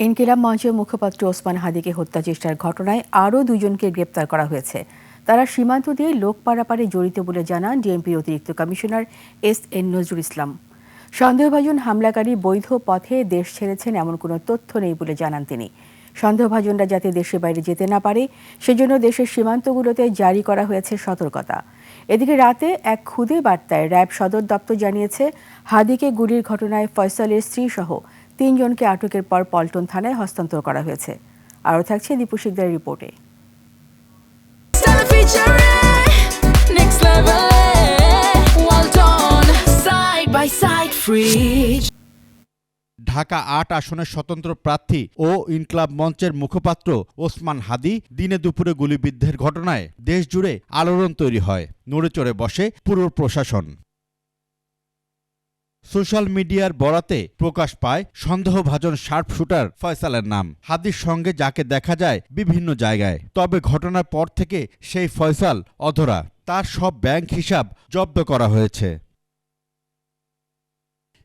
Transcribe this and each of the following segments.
ইনকিলাব মঞ্চের মুখপাত্র ওসমান হাদিকে হত্যা চেষ্টার ঘটনায় আরও দুজনকে গ্রেপ্তার করা হয়েছে। তারা সীমান্ত দিয়ে লোক পারাপারে জড়িত বলে জানান ডিএমপির অতিরিক্ত কমিশনার এস.এন. নজরুল ইসলাম। সন্দেহভাজন হামলাকারী বৈধ পথে দেশ ছেড়েছেন এমন কোনো তথ্য নেই বলে জানান তিনি। সন্দেহভাজনরা যাতে দেশের বাইরে যেতে না পারে সেজন্য দেশের সীমান্তগুলোতে জারি করা হয়েছে সতর্কতা। এদিকে রাতে এক খুদে বার্তায় র্যাব সদর দপ্তর জানিয়েছে, হাদিকে গুলির ঘটনায় ফয়সালের স্ত্রীসহ 3 জনকে আটকের পর পল্টন থানায় হস্তান্তর করা হয়েছে। আরও থাকছে দীপু শিকদারের রিপোর্টে। ঢাকা ৮ আসনের স্বতন্ত্র প্রার্থী ও ইনকিলাব মঞ্চের মুখপাত্র ওসমান হাদি দিনে দুপুরে গুলিবিদ্ধের ঘটনায় দেশজুড়ে আলোড়ন তৈরি হয়। নড়েচড়ে বসে পুরো প্রশাসন। সোশ্যাল মিডিয়ার বরাতে প্রকাশ পায় সন্দেহভাজন শার্প শুটার ফয়সালের নাম। হাদির সঙ্গে যাকে দেখা যায় বিভিন্ন জায়গায়, তবে ঘটনার পর থেকে সেই ফয়সাল অধরা। তার সব ব্যাংক হিসাব জব্দ করা হয়েছে।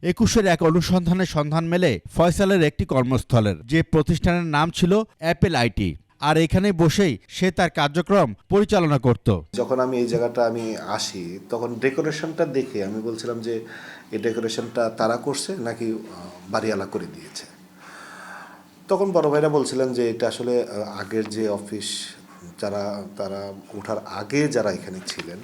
২১-এর এক অনুসন্ধানে সন্ধান মেলে ফয়সালের একটি কর্মস্থলের, যে প্রতিষ্ঠানের নাম ছিল অ্যাপেল আইটি, আর এখানে বসেই সে তার কার্যক্রম পরিচালনা করত। যখন আমি এই জায়গাটা আসি তখন ডেকোরেশনটা দেখে আমি বলছিলাম যে এই ডেকোরেশনটা তারা করছে নাকি বাড়িওয়ালা করে দিয়েছে। তখন বড় ভাইরা বলছিলেন যে এটা আসলে আগের যে অফিস তারা ওঠার আগে যারা এখানে ছিলেন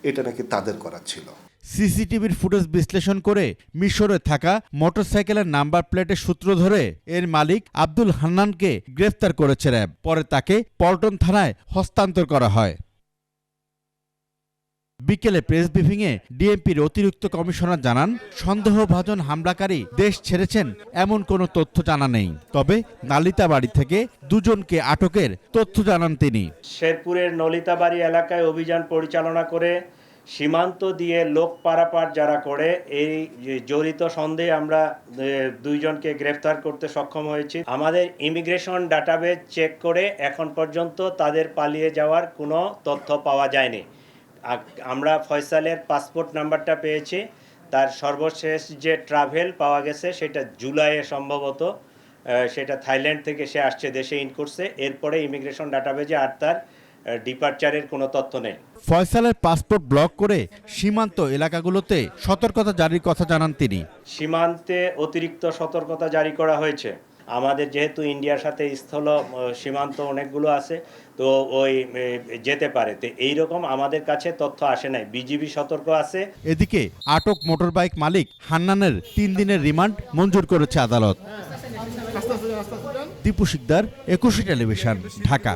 এটা নাকি তাদের করা ছিল। সিসিটিভির ফুটেজ বিশ্লেষণ করে মিশরে থাকা মোটরসাইকেলের নাম্বার প্লেটের সূত্র ধরে এর মালিক আব্দুল হান্নানকে গ্রেফতার করেছে র্যাব। পরে তাকে পল্টন থানায় হস্তান্তর করা হয়। বিকেলে প্রেস ব্রিফিংয়ে ডিএমপির অতিরিক্ত কমিশনার জানান, সন্দেহভাজন হামলাকারী দেশ ছেড়েছেন এমন কোনো তথ্য জানা নেই। তবে নালিতাবাড়ি থেকে 2 জনকে আটকের তথ্য জানান তিনি। শেরপুরের নলিতাবাড়ি এলাকায় অভিযান পরিচালনা করে সীমান্ত দিয়ে লোক পারাপার যারা করে এই জড়িত সন্দেহে আমরা 2 জনকে গ্রেফতার করতে সক্ষম হয়েছি। আমাদের ইমিগ্রেশন ডাটাবেজ চেক করে এখন পর্যন্ত তাদের পালিয়ে যাওয়ার কোনো তথ্য পাওয়া যায়নি। আমরা ফয়সালের পাসপোর্ট নাম্বারটা পেয়েছি। তার সর্বশেষ যে ট্রাভেল পাওয়া গেছে সেটা জুলাইয়ে সম্ভবত, সেটা থাইল্যান্ড থেকে সে আসছে, দেশে ইন করছে। এরপরে ইমিগ্রেশন ডাটাবেজে আর তার ডিপারচারের কোনো তথ্য নেই। ফয়সালের পাসপোর্ট ব্লক করে সীমান্ত এলাকাগুলোতে সতর্কতা জারির কথা জানান তিনি। সীমান্তে অতিরিক্ত সতর্কতা জারি করা হয়েছে। আমাদের যেহেতু ইন্ডিয়ার সাথে স্থল সীমান্ত অনেকগুলো আছে, তো ওই যেতে পারে, তো এইরকম আমাদের কাছে তথ্য আসে নাই। বিজিবি সতর্ক আছে। এদিকে আটক মোটরবাইক মালিক হান্নানের 3 দিনের রিমান্ড মঞ্জুর করেছে আদালত। দীপু শিকদার, 21 টেলিভিশন, ঢাকা।